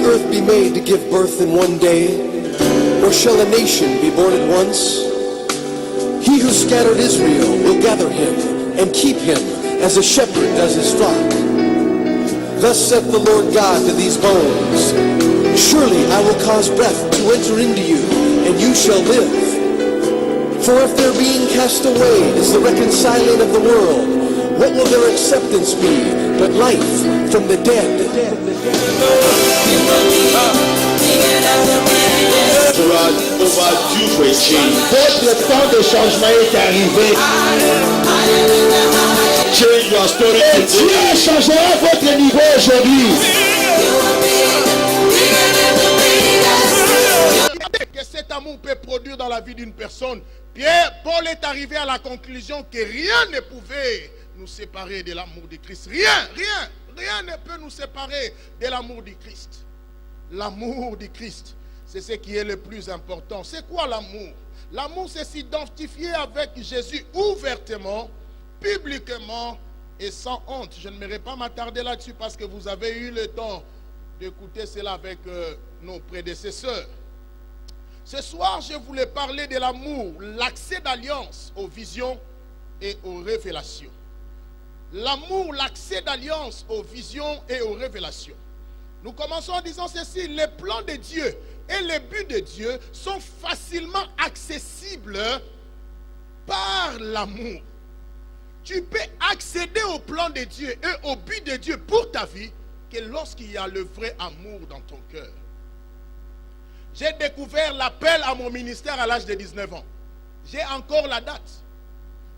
earth be made to give birth in one day? Or shall a nation be born at once? He who scattered Israel will gather him and keep him as a shepherd does his flock. Thus saith the Lord God to these bones, surely I will cause breath to enter into you, and you shall live. For if their being cast away is the reconciling of the world, what will their acceptance be but life from the dead? Votre temps de changement est arrivé. Change your story. Et Dieu changera votre niveau aujourd'hui. Que cet amour peut produire dans la vie d'une personne. Paul est arrivé à la conclusion que rien ne pouvait nous séparer de l'amour de Christ. Rien ne peut nous séparer de l'amour du Christ. L'amour du Christ, c'est ce qui est le plus important. C'est quoi l'amour? L'amour, c'est s'identifier avec Jésus ouvertement, publiquement et sans honte. Je ne m'aimerais pas m'attarder là-dessus parce que vous avez eu le temps d'écouter cela avec nos prédécesseurs. Ce soir, je voulais parler de l'amour, l'accès d'alliance aux visions et aux révélations. L'amour, l'accès d'alliance aux visions et aux révélations. Nous commençons en disant ceci, les plans de Dieu et les buts de Dieu sont facilement accessibles par l'amour. Tu peux accéder au plan de Dieu et au but de Dieu pour ta vie que lorsqu'il y a le vrai amour dans ton cœur. J'ai découvert l'appel à mon ministère à l'âge de 19 ans. J'ai encore la date.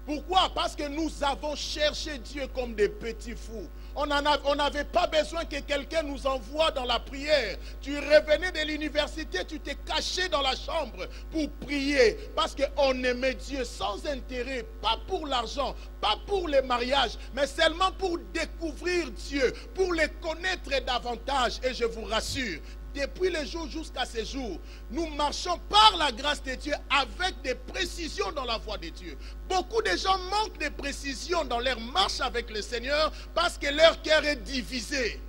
Pourquoi? Parce que nous avons cherché Dieu comme des petits fous. On n'avait pas besoin que quelqu'un nous envoie dans la prière. Tu revenais de l'université, tu t'es caché dans la chambre pour prier. Parce qu'on aimait Dieu sans intérêt, pas pour l'argent, pas pour les mariages, mais seulement pour découvrir Dieu, pour le connaître davantage. Et je vous rassure, depuis le jour jusqu'à ce jour, nous marchons par la grâce de Dieu avec des précisions dans la voie de Dieu. Beaucoup de gens manquent de précision dans leur marche avec le Seigneur parce que leur cœur est divisé.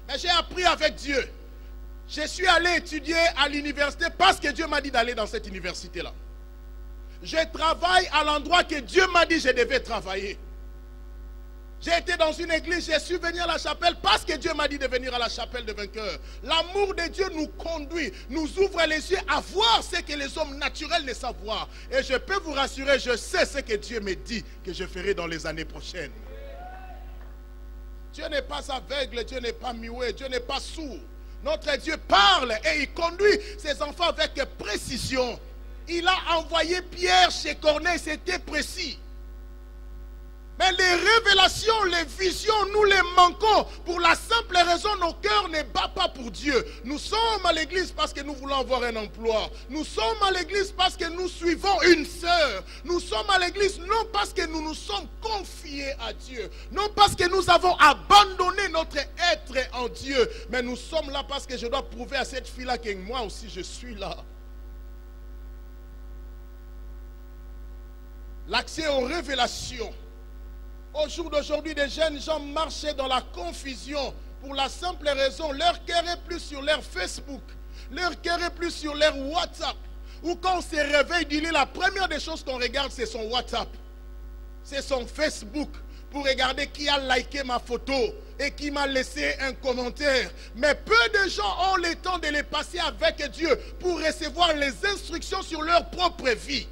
Mais j'ai appris avec Dieu. Je suis allé étudier à l'université parce que Dieu m'a dit d'aller dans cette université-là. Je travaille à l'endroit que Dieu m'a dit que je devais travailler. J'ai été dans une église, je suis venu à la chapelle parce que Dieu m'a dit de venir à la chapelle de vainqueurs. L'amour de Dieu nous conduit, nous ouvre les yeux à voir ce que les hommes naturels ne savent voir. Et je peux vous rassurer, je sais ce que Dieu me dit que je ferai dans les années prochaines. Dieu n'est pas aveugle, Dieu n'est pas muet, Dieu n'est pas sourd. Notre Dieu parle et il conduit ses enfants avec précision. Il a envoyé Pierre chez Corneille, c'était précis. Mais les révélations, les visions, nous les manquons. Pour la simple raison, nos cœurs ne battent pas pour Dieu. Nous sommes à l'église parce que nous voulons avoir un emploi. Nous sommes à l'église parce que nous suivons une sœur. Nous sommes à l'église non parce que nous nous sommes confiés à Dieu. Non parce que nous avons abandonné notre être en Dieu. Mais nous sommes là parce que je dois prouver à cette fille-là que moi aussi je suis là. L'accès aux révélations. Au jour d'aujourd'hui, des jeunes gens marchaient dans la confusion pour la simple raison, leur cœur est plus sur leur Facebook, leur cœur est plus sur leur WhatsApp. Ou quand on se réveille du lit, la première des choses qu'on regarde, c'est son WhatsApp, c'est son Facebook, pour regarder qui a liké ma photo et qui m'a laissé un commentaire. Mais peu de gens ont le temps de les passer avec Dieu pour recevoir les instructions sur leur propre vie.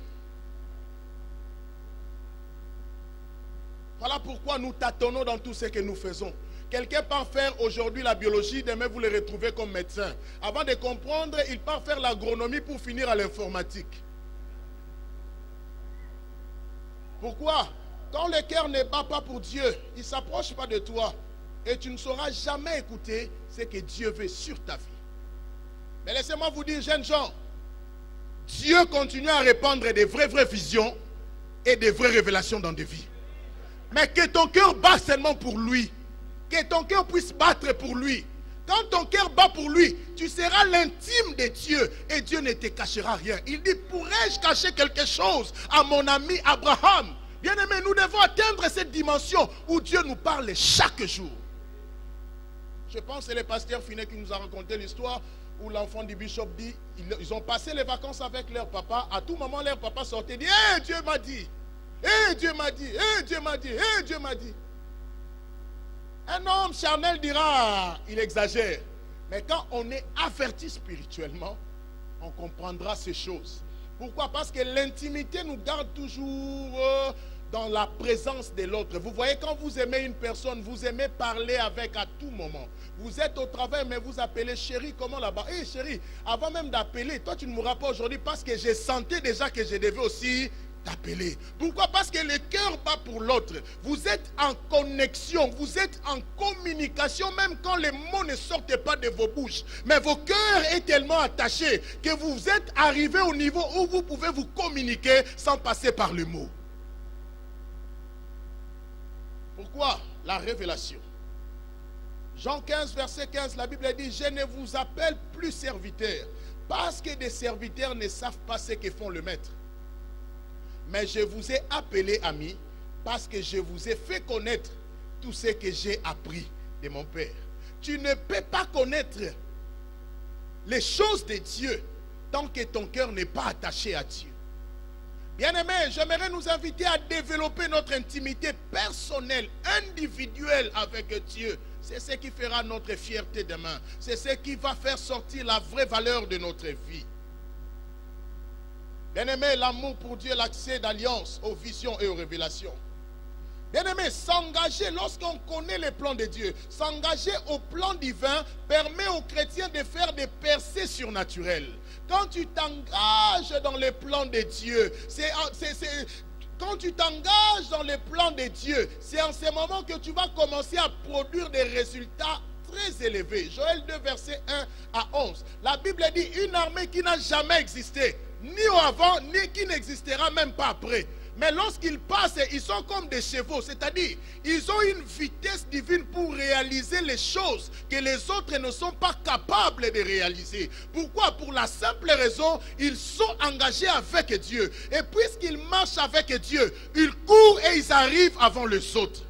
Voilà pourquoi nous tâtonnons dans tout ce que nous faisons. Quelqu'un part faire aujourd'hui la biologie, demain vous le retrouvez comme médecin. Avant de comprendre, il part faire l'agronomie pour finir à l'informatique. Pourquoi? Quand le cœur ne bat pas pour Dieu, il ne s'approche pas de toi. Et tu ne sauras jamais écouter ce que Dieu veut sur ta vie. Mais laissez-moi vous dire, jeunes gens, Dieu continue à répandre des vraies visions et des vraies révélations dans des vies. Mais que ton cœur bat seulement pour lui. Que ton cœur puisse battre pour lui. Quand ton cœur bat pour lui, tu seras l'intime de Dieu. Et Dieu ne te cachera rien. Il dit, pourrais-je cacher quelque chose à mon ami Abraham? Bien-aimé, nous devons atteindre cette dimension où Dieu nous parle chaque jour. Je pense que c'est le pasteur Finet qui nous a raconté l'histoire où l'enfant du bishop dit, ils ont passé les vacances avec leur papa. À tout moment, leur papa sortait et dit, « Dieu m'a dit, Dieu m'a dit, Dieu m'a dit, Dieu m'a dit. » Un homme charnel dira, il exagère. Mais quand on est averti spirituellement, on comprendra ces choses. Pourquoi? Parce que l'intimité nous garde toujours dans la présence de l'autre. Vous voyez, quand vous aimez une personne, vous aimez parler avec à tout moment. Vous êtes au travail, mais vous appelez chérie, comment là-bas? Hé chérie, avant même d'appeler, toi tu ne mourras pas aujourd'hui parce que je sentais déjà que je devais aussi t'appeler. Pourquoi? Parce que le cœur bat pour l'autre. Vous êtes en connexion, vous êtes en communication, même quand les mots ne sortent pas de vos bouches. Mais vos cœurs est tellement attachés que vous êtes arrivé au niveau où vous pouvez vous communiquer sans passer par le mot. Pourquoi? La révélation. Jean 15, verset 15, la Bible dit, je ne vous appelle plus serviteurs, parce que des serviteurs ne savent pas ce que font le maître. Mais je vous ai appelé amis, parce que je vous ai fait connaître tout ce que j'ai appris de mon Père. Tu ne peux pas connaître les choses de Dieu tant que ton cœur n'est pas attaché à Dieu. Bien-aimés, j'aimerais nous inviter à développer notre intimité personnelle, individuelle avec Dieu. C'est ce qui fera notre fierté demain. C'est ce qui va faire sortir la vraie valeur de notre vie. Bien-aimés, l'amour pour Dieu, l'accès d'alliance aux visions et aux révélations. Bien-aimés, s'engager lorsqu'on connaît les plans de Dieu, s'engager au plan divin permet aux chrétiens de faire des percées surnaturelles. Quand tu t'engages dans les plans de Dieu, quand tu t'engages dans les plans de Dieu, c'est en ce moment que tu vas commencer à produire des résultats très élevés. Joël 2, verset 1 à 11. La Bible dit une armée qui n'a jamais existé, ni au avant, ni qui n'existera même pas après. Mais lorsqu'ils passent, ils sont comme des chevaux, c'est-à-dire, ils ont une vitesse divine pour réaliser les choses que les autres ne sont pas capables de réaliser. Pourquoi? Pour la simple raison, ils sont engagés avec Dieu. Et puisqu'ils marchent avec Dieu, ils courent et ils arrivent avant les autres.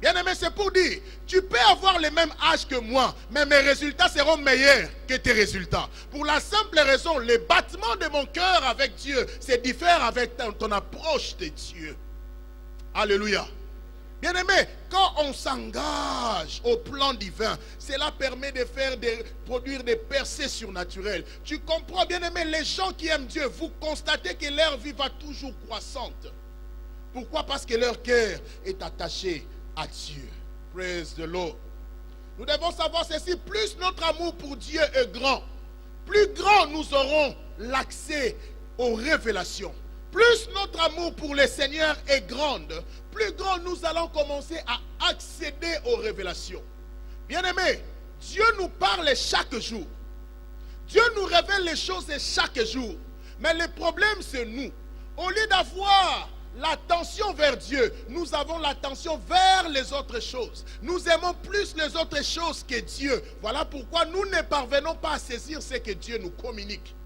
Bien-aimé, c'est pour dire, tu peux avoir le même âge que moi, mais mes résultats seront meilleurs que tes résultats. Pour la simple raison, le battement de mon cœur avec Dieu, c'est différent avec ton approche de Dieu. Alléluia. Bien-aimé, quand on s'engage au plan divin, cela permet de produire des percées surnaturelles. Tu comprends, bien-aimé, les gens qui aiment Dieu, vous constatez que leur vie va toujours croissante. Pourquoi? Parce que leur cœur est attaché à Dieu. Praise the Lord. Nous devons savoir ceci, plus notre amour pour Dieu est grand, plus grand nous aurons l'accès aux révélations. Plus notre amour pour le Seigneur est grande, plus grand nous allons commencer à accéder aux révélations. Bien-aimés, Dieu nous parle chaque jour. Dieu nous révèle les choses chaque jour. Mais le problème c'est nous. Au lieu d'avoir l'attention vers Dieu, nous avons l'attention vers les autres choses. Nous aimons plus les autres choses que Dieu. Voilà pourquoi nous ne parvenons pas à saisir ce que Dieu nous communique.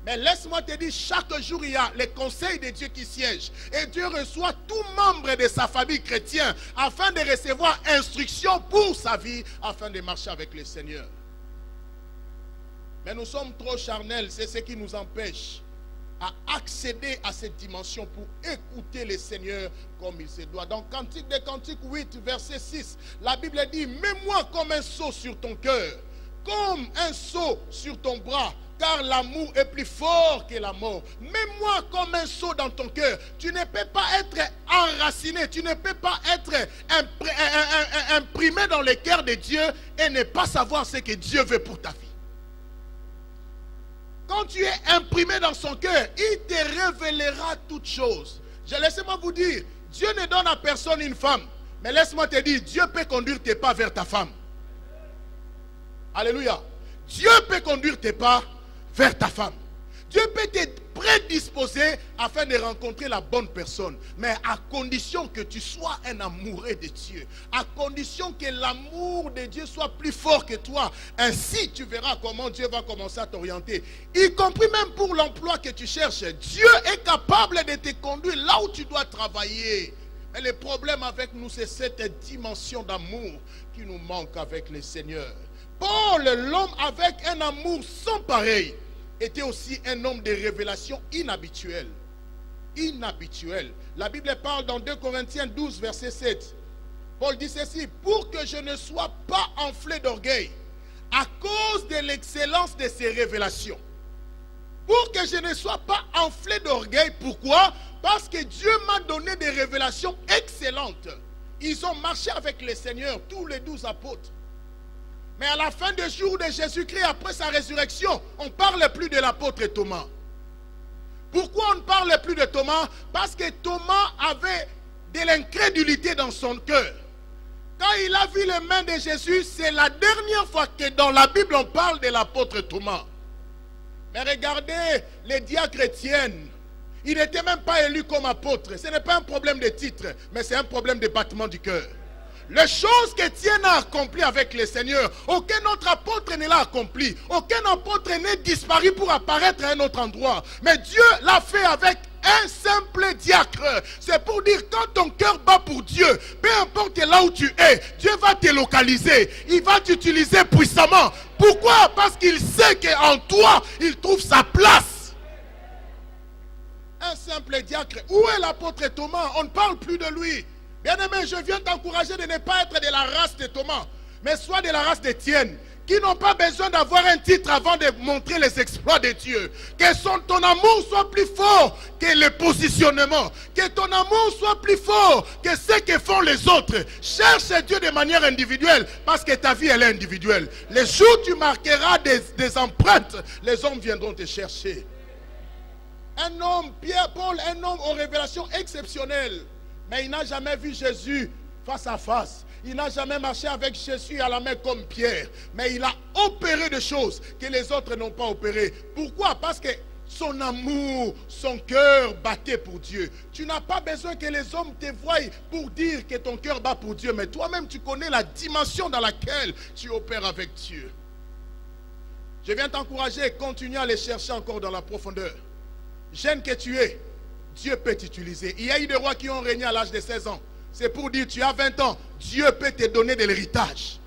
Mais laisse-moi te dire, chaque jour il y a les conseils de Dieu qui siègent. Et Dieu reçoit tout membre de sa famille chrétienne afin de recevoir instruction pour sa vie, afin de marcher avec le Seigneur. Mais nous sommes trop charnels, c'est ce qui nous empêche à accéder à cette dimension pour écouter le Seigneur comme il se doit. Dans Cantique des Cantiques 8, verset 6, la Bible dit, mets-moi comme un sceau sur ton cœur, comme un sceau sur ton bras, car l'amour est plus fort que la mort. Mets-moi comme un sceau dans ton cœur. Tu ne peux pas être enraciné, tu ne peux pas être imprimé dans le cœur de Dieu et ne pas savoir ce que Dieu veut pour ta vie. Quand tu es imprimé dans son cœur, il te révélera toutes choses. Laissez-moi vous dire, Dieu ne donne à personne une femme. Mais laisse-moi te dire, Dieu peut conduire tes pas vers ta femme. Alléluia. Dieu peut conduire tes pas vers ta femme. Dieu peut te prédisposer afin de rencontrer la bonne personne. Mais à condition que tu sois un amoureux de Dieu. À condition que l'amour de Dieu soit plus fort que toi. Ainsi tu verras comment Dieu va commencer à t'orienter. Y compris même pour l'emploi que tu cherches. Dieu est capable de te conduire là où tu dois travailler. Mais le problème avec nous, c'est cette dimension d'amour qui nous manque avec le Seigneur. Paul, l'homme avec un amour sans pareil, était aussi un homme de révélation inhabituelle. Inhabituelle. La Bible parle dans 2 Corinthiens 12, verset 7. Paul dit ceci: pour que je ne sois pas enflé d'orgueil à cause de l'excellence de ces révélations. Pour que je ne sois pas enflé d'orgueil. Pourquoi? Parce que Dieu m'a donné des révélations excellentes. Ils ont marché avec le Seigneur, tous les 12 apôtres. Mais à la fin des jours de Jésus-Christ, après sa résurrection, on ne parle plus de l'apôtre Thomas. Pourquoi on ne parle plus de Thomas? Parce que Thomas avait de l'incrédulité dans son cœur. Quand il a vu les mains de Jésus, c'est la dernière fois que dans la Bible on parle de l'apôtre Thomas. Mais regardez les diacres Étienne. Il n'était même pas élu comme apôtre. Ce n'est pas un problème de titre, mais c'est un problème de battement du cœur. Les choses qu'Étienne a accomplies avec le Seigneur, aucun autre apôtre ne l'a accompli. Aucun apôtre n'est disparu pour apparaître à un autre endroit. Mais Dieu l'a fait avec un simple diacre. C'est pour dire, quand ton cœur bat pour Dieu, peu importe là où tu es, Dieu va te localiser. Il va t'utiliser puissamment. Pourquoi? Parce qu'il sait qu'en toi, il trouve sa place. Un simple diacre. Où est l'apôtre Thomas? On ne parle plus de lui. Bien-aimé, je viens t'encourager de ne pas être de la race de Thomas, mais soit de la race d'Étienne, qui n'ont pas besoin d'avoir un titre avant de montrer les exploits de Dieu. Que ton amour soit plus fort que le positionnement. Que ton amour soit plus fort que ce que font les autres. Cherche Dieu de manière individuelle, parce que ta vie, elle est individuelle. Les jours où tu marqueras des empreintes, les hommes viendront te chercher. Un homme, Pierre-Paul, un homme aux révélations exceptionnelles. Mais il n'a jamais vu Jésus face à face. Il n'a jamais marché avec Jésus à la main comme Pierre. Mais il a opéré des choses que les autres n'ont pas opérées. Pourquoi? Parce que son amour, son cœur battait pour Dieu. Tu n'as pas besoin que les hommes te voient pour dire que ton cœur bat pour Dieu. Mais toi-même, tu connais la dimension dans laquelle tu opères avec Dieu. Je viens t'encourager, continue à les chercher encore dans la profondeur. Jeune que tu es, Dieu peut t'utiliser. Il y a eu des rois qui ont régné à l'âge de 16 ans. C'est pour dire, tu as 20 ans, Dieu peut te donner de l'héritage.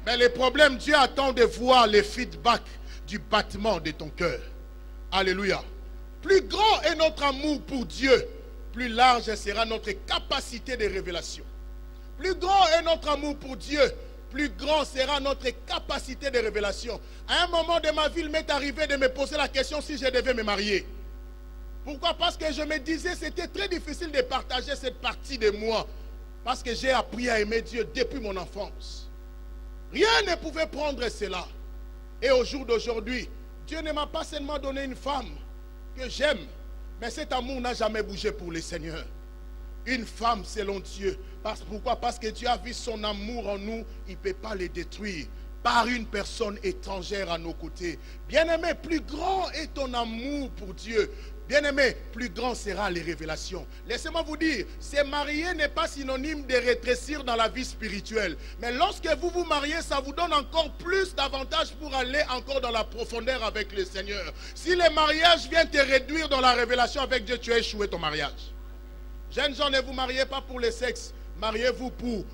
Mais le problème, Dieu attend de voir le feedback du battement de ton cœur. Alléluia. Plus grand est notre amour pour Dieu, plus large sera notre capacité de révélation. Plus grand est notre amour pour Dieu, plus grand sera notre capacité de révélation. À un moment de ma vie, il m'est arrivé de me poser la question si je devais me marier. Pourquoi? Parce que je me disais c'était très difficile de partager cette partie de moi. Parce que j'ai appris à aimer Dieu depuis mon enfance. Rien ne pouvait prendre cela. Et au jour d'aujourd'hui, Dieu ne m'a pas seulement donné une femme que j'aime, mais cet amour n'a jamais bougé pour le Seigneur. Une femme selon Dieu. Pourquoi? Parce que Dieu a vu son amour en nous, il ne peut pas le détruire par une personne étrangère à nos côtés. Bien-aimé, plus grand est ton amour pour Dieu. Bien-aimé, plus grand sera les révélations. Laissez-moi vous dire, se marier n'est pas synonyme de rétrécir dans la vie spirituelle. Mais lorsque vous vous mariez, ça vous donne encore plus d'avantages pour aller encore dans la profondeur avec le Seigneur. Si le mariage vient te réduire dans la révélation avec Dieu, tu as échoué ton mariage. Jeunes gens, ne vous mariez pas pour le sexe. Mariez-vous pour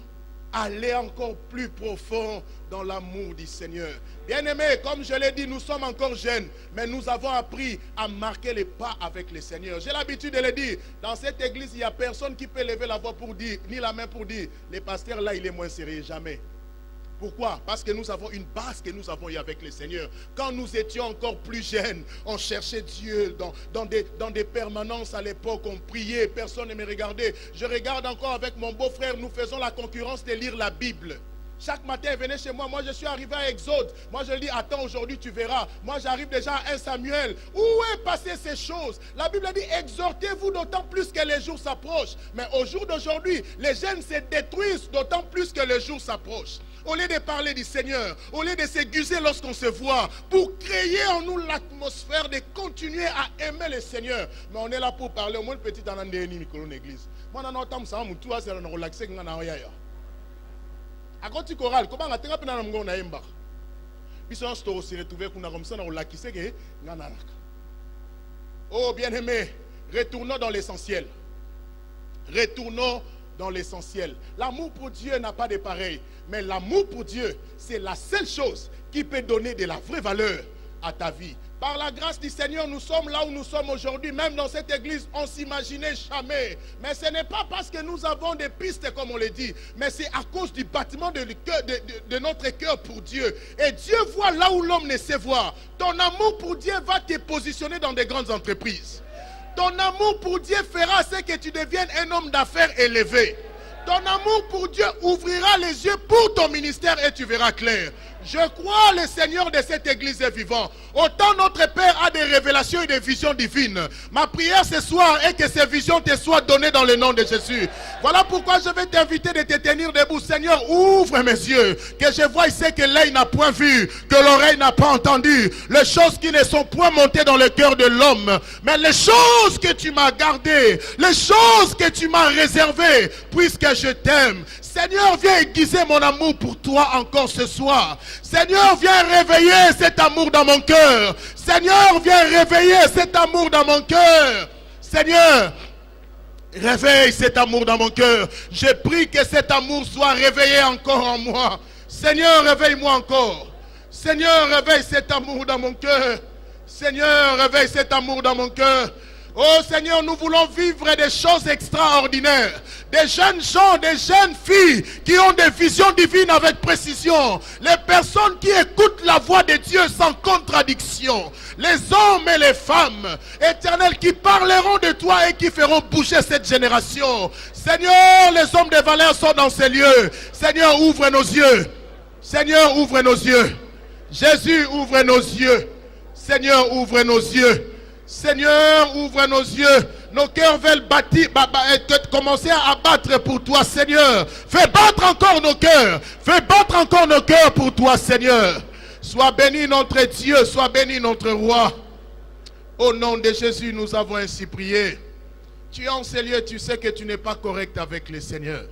aller encore plus profond dans l'amour du Seigneur. Bien-aimés, comme je l'ai dit, nous sommes encore jeunes, mais nous avons appris à marquer les pas avec le Seigneur. J'ai l'habitude de le dire, dans cette église, il n'y a personne qui peut lever la voix pour dire, ni la main pour dire, le pasteur là, il est moins sérieux, jamais. Pourquoi? Parce que nous avons une base que nous avons eue avec le Seigneur. Quand nous étions encore plus jeunes, on cherchait Dieu dans des permanences à l'époque, on priait, personne ne me regardait. Je regarde encore avec mon beau-frère, nous faisons la concurrence de lire la Bible. Chaque matin, il venait chez moi. Moi, je suis arrivé à Exode. Moi, je lui dis, attends, aujourd'hui, tu verras. Moi, j'arrive déjà à 1 Samuel. Où est passé ces choses? La Bible dit, exhortez-vous d'autant plus que les jours s'approchent. Mais au jour d'aujourd'hui, les jeunes se détruisent d'autant plus que les jours s'approchent. Au lieu de parler du Seigneur, au lieu de s'aiguiser lorsqu'on se voit, pour créer en nous l'atmosphère de continuer à aimer le Seigneur. Mais on est là pour parler. Au moins, petit en l'église. Moi, je suis relaxé. À côté choral, comment on a été appelé dans le monde naïmba? Puis on se retrouve comme ça dans le lac qui sait que oh bien-aimé, retournons dans l'essentiel. Retournons dans l'essentiel. L'amour pour Dieu n'a pas de pareil. Mais l'amour pour Dieu, c'est la seule chose qui peut donner de la vraie valeur à ta vie. Par la grâce du Seigneur, nous sommes là où nous sommes aujourd'hui. Même dans cette église, on ne s'imaginait jamais. Mais ce n'est pas parce que nous avons des pistes, comme on le dit, mais c'est à cause du bâtiment de notre cœur pour Dieu. Et Dieu voit là où l'homme ne sait voir. Ton amour pour Dieu va te positionner dans des grandes entreprises. Ton amour pour Dieu fera ce que tu deviennes un homme d'affaires élevé. Ton amour pour Dieu ouvrira les yeux pour ton ministère et tu verras clair. Je crois le Seigneur de cette église est vivant. Autant notre Père a des révélations et des visions divines. Ma prière ce soir est que ces visions te soient données dans le nom de Jésus. Voilà pourquoi je vais t'inviter de te tenir debout. Seigneur, ouvre mes yeux. Que je voie ce que l'œil n'a point vu, que l'oreille n'a pas entendu. Les choses qui ne sont point montées dans le cœur de l'homme. Mais les choses que tu m'as gardées, les choses que tu m'as réservées, puisque je t'aime. Seigneur, viens aiguiser mon amour pour toi encore ce soir. Seigneur, viens réveiller cet amour dans mon cœur. Seigneur, viens réveiller cet amour dans mon cœur. Seigneur, réveille cet amour dans mon cœur. Je prie que cet amour soit réveillé encore en moi. Seigneur, réveille-moi encore. Seigneur, réveille cet amour dans mon cœur. Seigneur, réveille cet amour dans mon cœur. Oh Seigneur, nous voulons vivre des choses extraordinaires. Des jeunes gens, des jeunes filles qui ont des visions divines avec précision. Les personnes qui écoutent la voix de Dieu sans contradiction. Les hommes et les femmes éternels qui parleront de toi et qui feront bouger cette génération. Seigneur, les hommes de valeur sont dans ces lieux. Seigneur, ouvre nos yeux. Seigneur, ouvre nos yeux. Jésus, ouvre nos yeux. Seigneur, ouvre nos yeux. Seigneur, ouvre nos yeux. Nos cœurs veulent commencer à battre pour toi, Seigneur. Fais battre encore nos cœurs. Fais battre encore nos cœurs pour toi, Seigneur. Sois béni notre Dieu, sois béni notre roi. Au nom de Jésus, nous avons ainsi prié. Tu es en ces lieux, tu sais que tu n'es pas correct avec le Seigneur.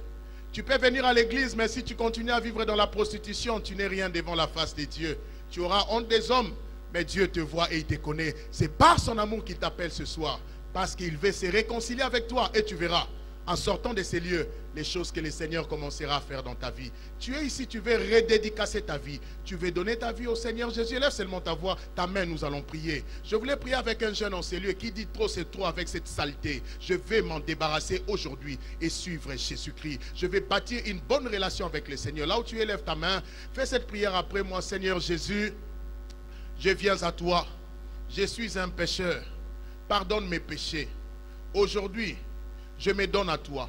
Tu peux venir à l'église, mais si tu continues à vivre dans la prostitution, tu n'es rien devant la face de Dieu. Tu auras honte des hommes. Mais Dieu te voit et il te connaît. C'est par son amour qu'il t'appelle ce soir. Parce qu'il veut se réconcilier avec toi. Et tu verras, en sortant de ces lieux, les choses que le Seigneur commencera à faire dans ta vie. Tu es ici, tu veux redédicacer ta vie. Tu veux donner ta vie au Seigneur Jésus. Lève seulement ta voix, ta main, nous allons prier. Je voulais prier avec un jeune en ces lieux qui dit trop, c'est trop avec cette saleté. Je vais m'en débarrasser aujourd'hui et suivre Jésus-Christ. Je vais bâtir une bonne relation avec le Seigneur. Là où tu es, lève ta main. Fais cette prière après moi, Seigneur Jésus. Je viens à toi, je suis un pécheur, pardonne mes péchés. Aujourd'hui, je me donne à toi.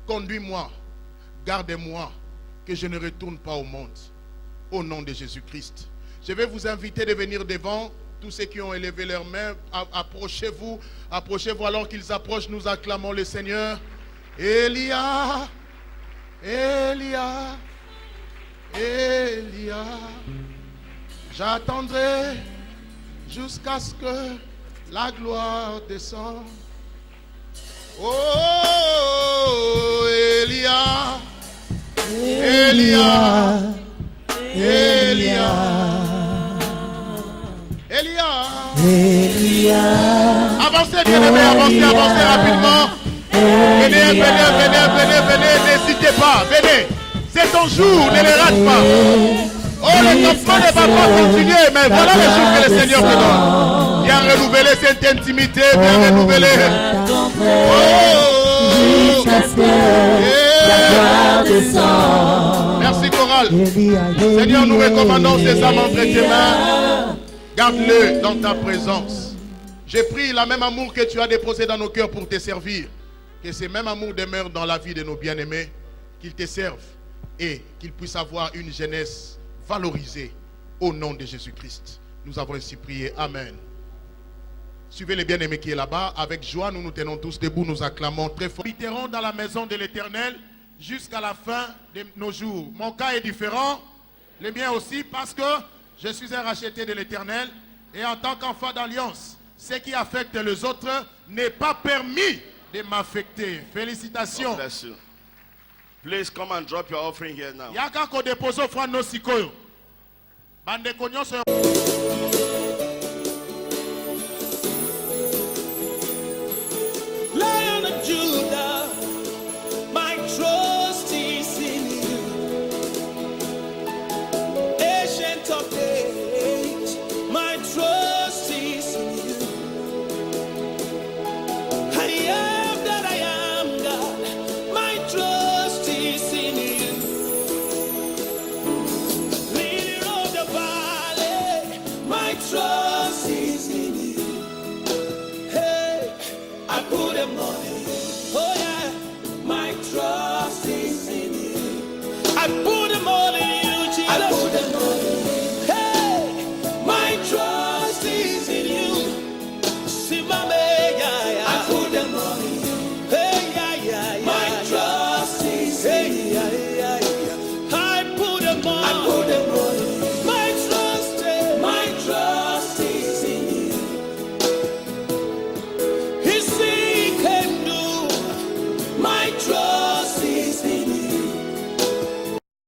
Conduis-moi, garde-moi, que je ne retourne pas au monde. Au nom de Jésus-Christ. Je vais vous inviter de venir devant. Tous ceux qui ont élevé leurs mains, approchez-vous. Approchez-vous alors qu'ils approchent, nous acclamons le Seigneur. Elia, Elia, Elia. J'attendrai jusqu'à ce que la gloire descende. Oh, Elia, Elia, Elia, Elia. Avancez, bien-aimés, avancez, avancez rapidement. Venez, venez, n'hésitez pas, venez. C'est ton jour, ne le rate pas. Oh, le campement ne va pas continuer, mais voilà le jour que le Seigneur te donne. Viens renouveler cette intimité, viens renouveler. Oh, merci Chorale. Seigneur, nous recommandons ces âmes entre tes mains. Garde-le dans ta présence. J'ai pris la même amour que tu as déposé dans nos cœurs pour te servir. Que ce même amour demeure dans la vie de nos bien-aimés. Qu'ils te servent et qu'ils puissent avoir une jeunesse valorisée au nom de Jésus-Christ. Nous avons ainsi prié. Amen. Suivez les bien-aimés qui est là-bas. Avec joie, nous nous tenons tous debout. Nous acclamons très fort. Nous habiterons dans la maison de l'Éternel jusqu'à la fin de nos jours. Mon cas est différent. Le mien aussi, parce que je suis un racheté de l'Éternel. Et en tant qu'enfant d'alliance, ce qui affecte les autres n'est pas permis de m'affecter. Félicitations. God bless you. Please come and drop your offering here now. Yaka ko deposo fwa no sikoyo. Bande konyo so. Lion of Judah, my trust is in you. Hey, I put them on you. Oh yeah, my trust is in you. I put them all in you, Jesus. I put them all in you. Hey, my trust is in you. See my man, yeah, yeah. I put them all in you. Hey, yeah, yeah, yeah. My trust is in you. Yeah, yeah, yeah. I put them all.